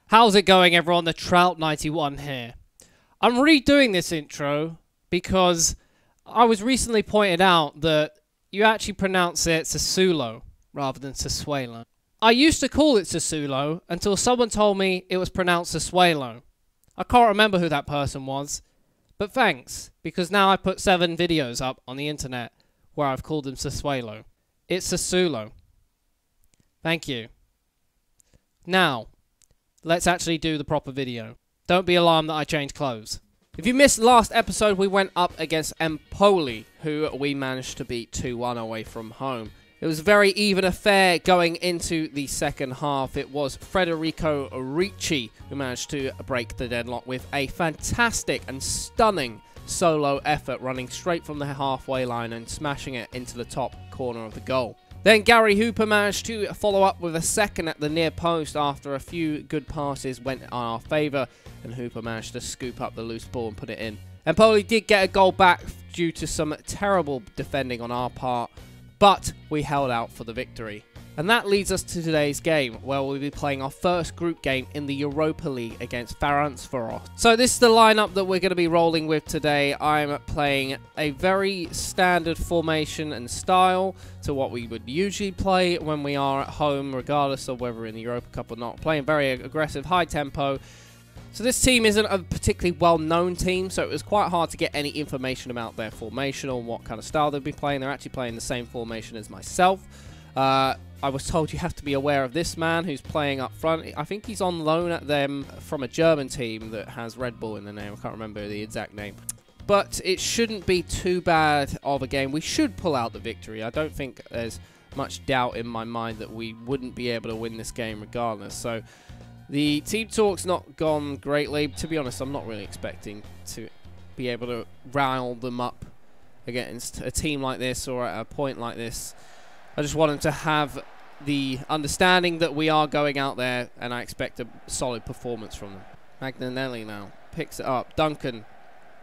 How's it going, everyone? The Trout91 here. I'm redoing this intro because I was recently pointed out that you actually pronounce it Sassuolo rather than Sassuolo. I used to call it Sassuolo until someone told me it was pronounced Sassuolo. I can't remember who that person was, but thanks, because now I put 7 videos up on the internet where I've called them Sassuolo. It's Sassuolo. Thank you. Now, let's actually do the proper video. Don't be alarmed that I changed clothes. If you missed last episode, we went up against Empoli, who we managed to beat 2-1 away from home. It was a very even affair going into the second half. It was Federico Ricci who managed to break the deadlock with a fantastic and stunning solo effort, running straight from the halfway line and smashing it into the top corner of the goal. Then Gary Hooper managed to follow up with a second at the near post after a few good passes went in our favour, and Hooper managed to scoop up the loose ball and put it in. Empoli did get a goal back due to some terrible defending on our part, but we held out for the victory. And that leads us to today's game, where we'll be playing our first group game in the Europa League against Ferencvarous. So this is the lineup that we're going to be rolling with today. I'm playing a very standard formation and style to what we would usually play when we are at home, regardless of whether we're in the Europa Cup or not. Playing very aggressive, high tempo. So this team isn't a particularly well-known team, so it was quite hard to get any information about their formation or what kind of style they'd be playing. They're actually playing the same formation as myself. I was told you have to be aware of this man who's playing up front. I think he's on loan at them from a German team that has Red Bull in the name. I can't remember the exact name. But it shouldn't be too bad of a game. We should pull out the victory. I don't think there's much doubt in my mind that we wouldn't be able to win this game regardless. So the team talk's not gone greatly. To be honest, I'm not really expecting to be able to rile them up against a team like this or at a point like this. I just want them to have the understanding that we are going out there, and I expect a solid performance from them. Magnanelli now picks it up. Duncan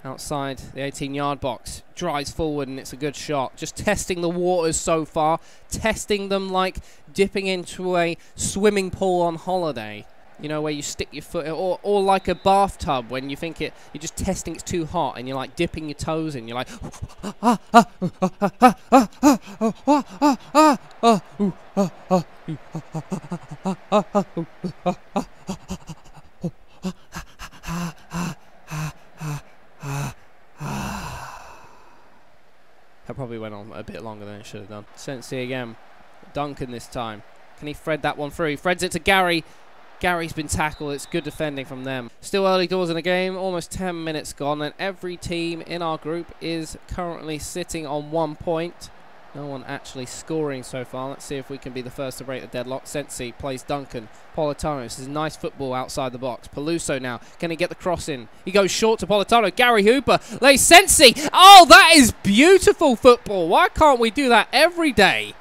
outside the 18-yard box. Drives forward, and it's a good shot. Just testing the waters so far. Testing them like dipping into a swimming pool on holiday. You know, where you stick your foot in, or like a bathtub when you think you're just testing it's too hot and you're like dipping your toes in. You're like, that probably went on a bit longer than it should have done. Sensi again. Duncan this time. Can he thread that one through? He threads it to Gary. Gary's been tackled. It's good defending from them. Still early doors in the game. Almost 10 minutes gone. And every team in our group is currently sitting on 1 point. No one actually scoring so far. Let's see if we can be the first to break the deadlock. Sensi plays Duncan. Politano. This is nice football outside the box. Peluso now. Can he get the cross in? He goes short to Politano. Gary Hooper lays Sensi. Oh, that is beautiful football. Why can't we do that every day?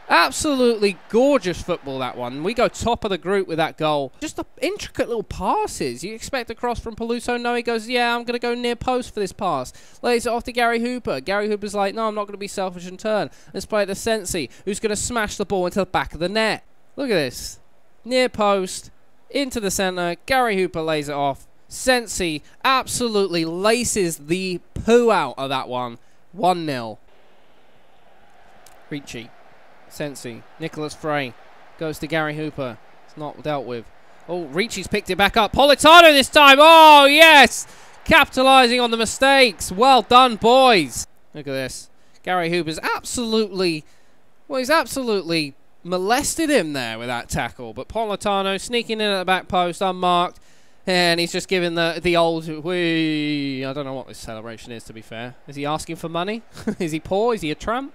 Absolutely gorgeous football, that one. We go top of the group with that goal. Just the intricate little passes. You expect a cross from Peluso. No, he goes, yeah, I'm going to go near post for this pass. Lays it off to Gary Hooper. Gary Hooper's like, no, I'm not going to be selfish and turn. Let's play it to Sensi, who's going to smash the ball into the back of the net. Look at this. Near post, into the centre. Gary Hooper lays it off. Sensi absolutely laces the poo out of that one. 1-0. Ricci. Sensi, Nicholas Frey goes to Gary Hooper. It's not dealt with. Oh, Ricci's picked it back up. Politano this time. Oh, yes. Capitalising on the mistakes. Well done, boys. Look at this. Gary Hooper's absolutely, well, he's absolutely molested him there with that tackle. But Politano sneaking in at the back post, unmarked. And he's just giving the old, whee. I don't know what this celebration is, to be fair. Is he asking for money? Is he poor? Is he a tramp?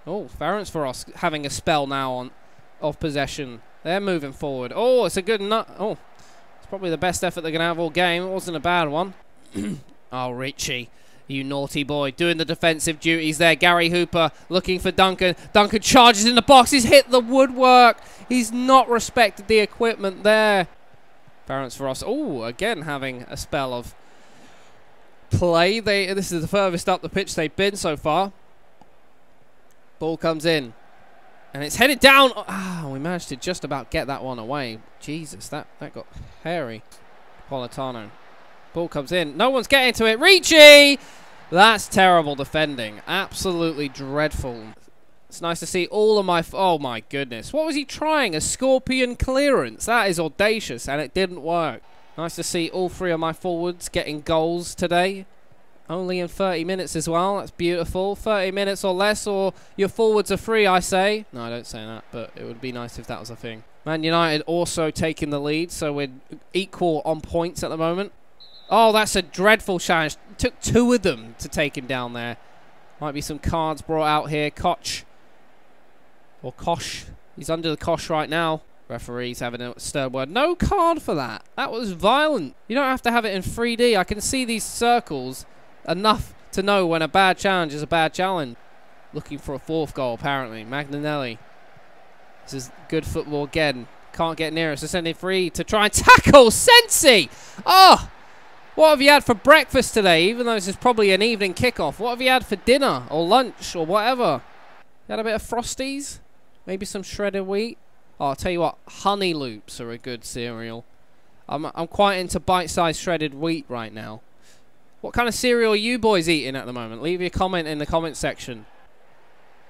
Oh, Ferencvarous having a spell now of possession. They're moving forward. Oh, it's a good nut. Oh, it's probably the best effort they're going to have all game. It wasn't a bad one. Oh, Ricci, you naughty boy, doing the defensive duties there. Gary Hooper looking for Duncan. Duncan charges in the box. He's hit the woodwork. He's not respected the equipment there. Ferencvarous, oh, again having a spell of play. This is the furthest up the pitch they've been so far. Ball comes in. And it's headed down. Ah, we managed to just about get that one away. Jesus, that got hairy. Politano. Ball comes in. No one's getting to it. Ricci! That's terrible defending. Absolutely dreadful. It's nice to see all of my... Oh, my goodness. What was he trying? A scorpion clearance. That is audacious, and it didn't work. Nice to see all three of my forwards getting goals today. Only in 30 minutes as well. That's beautiful. 30 minutes or less, or your forwards are free, I say. No, I don't say that, but it would be nice if that was a thing. Man United also taking the lead, so we're equal on points at the moment. Oh, that's a dreadful challenge. It took two of them to take him down there. Might be some cards brought out here. Koch. Or Kosh. He's under the Kosh right now. Referee's having a stern word. No card for that. That was violent. You don't have to have it in 3D. I can see these circles enough to know when a bad challenge is a bad challenge. Looking for a fourth goal, apparently. Magnanelli. This is good football again. Can't get near us. So sending free to try and tackle Sensi. Oh! What have you had for breakfast today? Even though this is probably an evening kickoff. What have you had for dinner or lunch or whatever? You had a bit of Frosties? Maybe some shredded wheat? Oh, I'll tell you what. Honey Loops are a good cereal. I'm quite into bite-sized shredded wheat right now. What kind of cereal are you boys eating at the moment? Leave your comment in the comment section.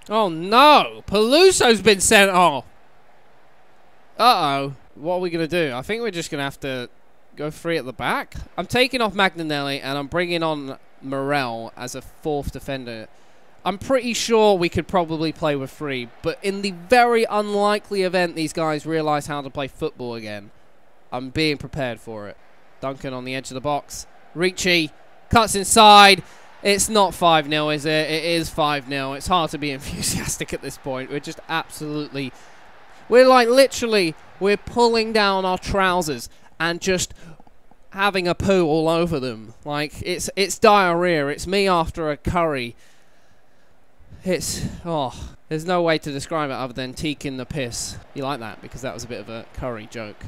Oh, no. Peluso's been sent off. Uh-oh. What are we going to do? I think we're just going to have to... go free at the back. I'm taking off Magnanelli and I'm bringing on Morel as a fourth defender. I'm pretty sure we could probably play with three, but in the very unlikely event these guys realise how to play football again, I'm being prepared for it. Duncan on the edge of the box. Ricci cuts inside. It's not 5-0, is it? It is 5-0. It's hard to be enthusiastic at this point. We're just absolutely... We're like literally, we're pulling down our trousers and just having a poo all over them. Like, it's diarrhea. It's me after a curry. It's, oh, there's no way to describe it other than teaking the piss. You like that? Because that was a bit of a curry joke.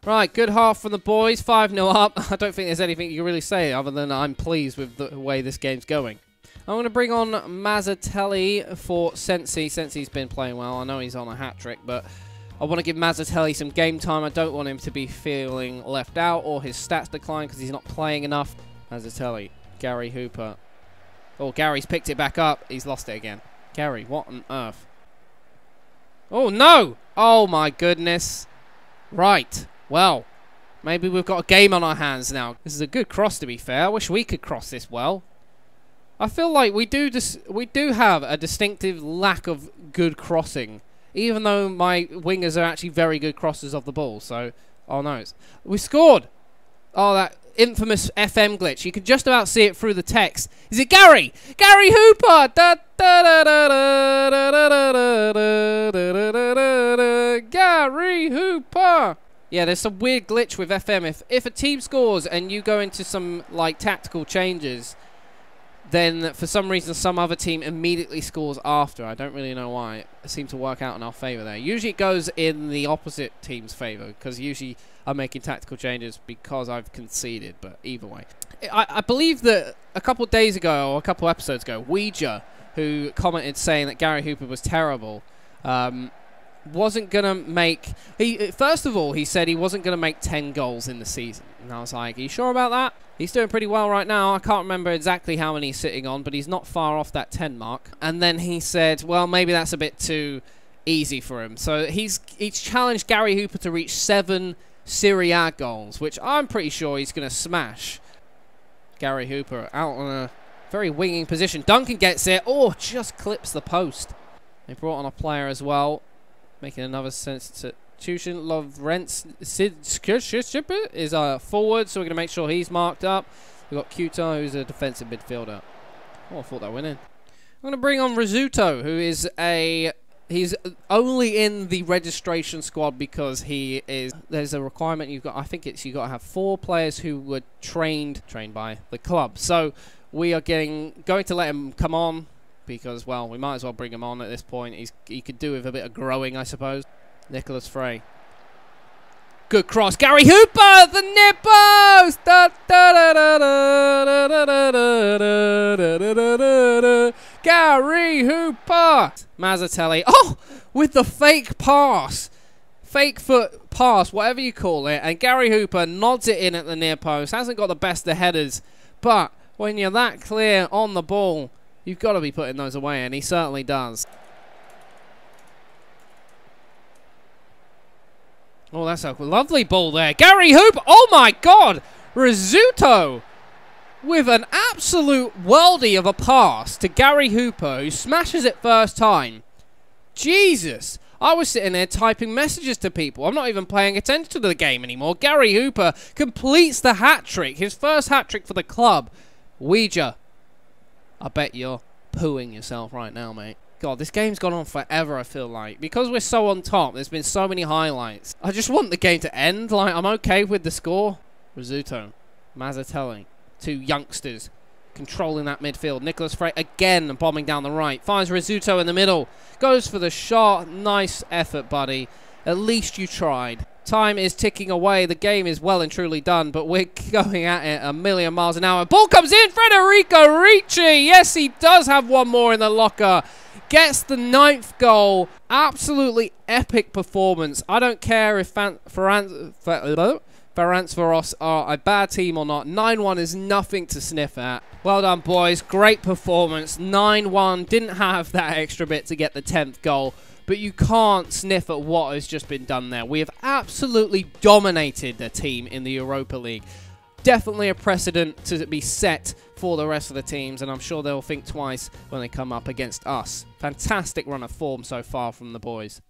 Right, good half from the boys. 5-0 up. I don't think there's anything you can really say other than I'm pleased with the way this game's going. I'm going to bring on Mazzatelli for Sensi. Sensi's been playing well. I know he's on a hat-trick, but... I want to give Mazzatelli some game time. I don't want him to be feeling left out or his stats decline because he's not playing enough. Mazzatelli. Gary Hooper. Oh, Gary's picked it back up. He's lost it again. Gary, what on earth? Oh, no! Oh, my goodness. Right. Well, maybe we've got a game on our hands now. This is a good cross, to be fair. I wish we could cross this well. I feel like we do have a distinctive lack of good crossing. Even though my wingers are actually very good crossers of the ball. So, oh no, we scored. Oh, that infamous FM glitch. You can just about see it through the text. Is it Gary? Gary Hooper! Gary Hooper! Yeah, there's some weird glitch with FM. If a team scores and you go into some like tactical changes, then for some reason some other team immediately scores after. I don't really know why. It seemed to work out in our favour there. Usually it goes in the opposite team's favour, because usually I'm making tactical changes because I've conceded, but either way. I believe that a couple of days ago, or a couple of episodes ago, Ouija, who commented saying that Gary Hooper was terrible, wasn't going to make... First of all, he said he wasn't going to make 10 goals in the season. And I was like, are you sure about that? He's doing pretty well right now. I can't remember exactly how many he's sitting on, but he's not far off that 10 mark. And then he said, well, maybe that's a bit too easy for him. So he's challenged Gary Hooper to reach 7 Serie A goals, which I'm pretty sure he's going to smash. Gary Hooper out on a very winging position. Duncan gets it. Oh, just clips the post. They brought on a player as well, making another substitution. Lovrens is a forward, so we're going to make sure he's marked up. We've got Kuta, who's a defensive midfielder. Oh, I thought that went in. I'm going to bring on Rizzuto, who is he's only in the registration squad because there's a requirement you've got. I think you've got to have 4 players who were trained by the club. So we are going to let him come on because, well, we might as well bring him on at this point. He could do with a bit of growing, I suppose. Nicholas Frey. Good cross. Gary Hooper! The nippos! Gary Hooper! Mazzatelli. Oh! With the fake pass. Fake foot pass, whatever you call it. And Gary Hooper nods it in at the near post. Hasn't got the best of headers. But when you're that clear on the ball, you've got to be putting those away. And he certainly does. Oh, that's a lovely ball there. Gary Hooper. Oh, my God. Rizzuto with an absolute worldie of a pass to Gary Hooper, who smashes it first time. Jesus. I was sitting there typing messages to people. I'm not even paying attention to the game anymore. Gary Hooper completes the hat-trick. His first hat-trick for the club. Ouija. I bet you're pooing yourself right now, mate. God, this game's gone on forever, I feel like. Because we're so on top, there's been so many highlights. I just want the game to end. Like, I'm okay with the score. Rizzuto. Mazzatelli. Two youngsters controlling that midfield. Nicholas Frey again bombing down the right. Finds Rizzuto in the middle. Goes for the shot. Nice effort, buddy. At least you tried. Time is ticking away. The game is well and truly done, but we're going at it a million miles an hour. Ball comes in. Federico Ricci. Yes, he does have one more in the locker. Gets the 9th goal. Absolutely epic performance. I don't care if Ferencvarous are a bad team or not. 9-1 is nothing to sniff at. Well done, boys. Great performance. 9-1. Didn't have that extra bit to get the 10th goal. But you can't sniff at what has just been done there. We have absolutely dominated the team in the Europa League. Definitely a precedent to be set for the rest of the teams, and I'm sure they'll think twice when they come up against us. Fantastic run of form so far from the boys.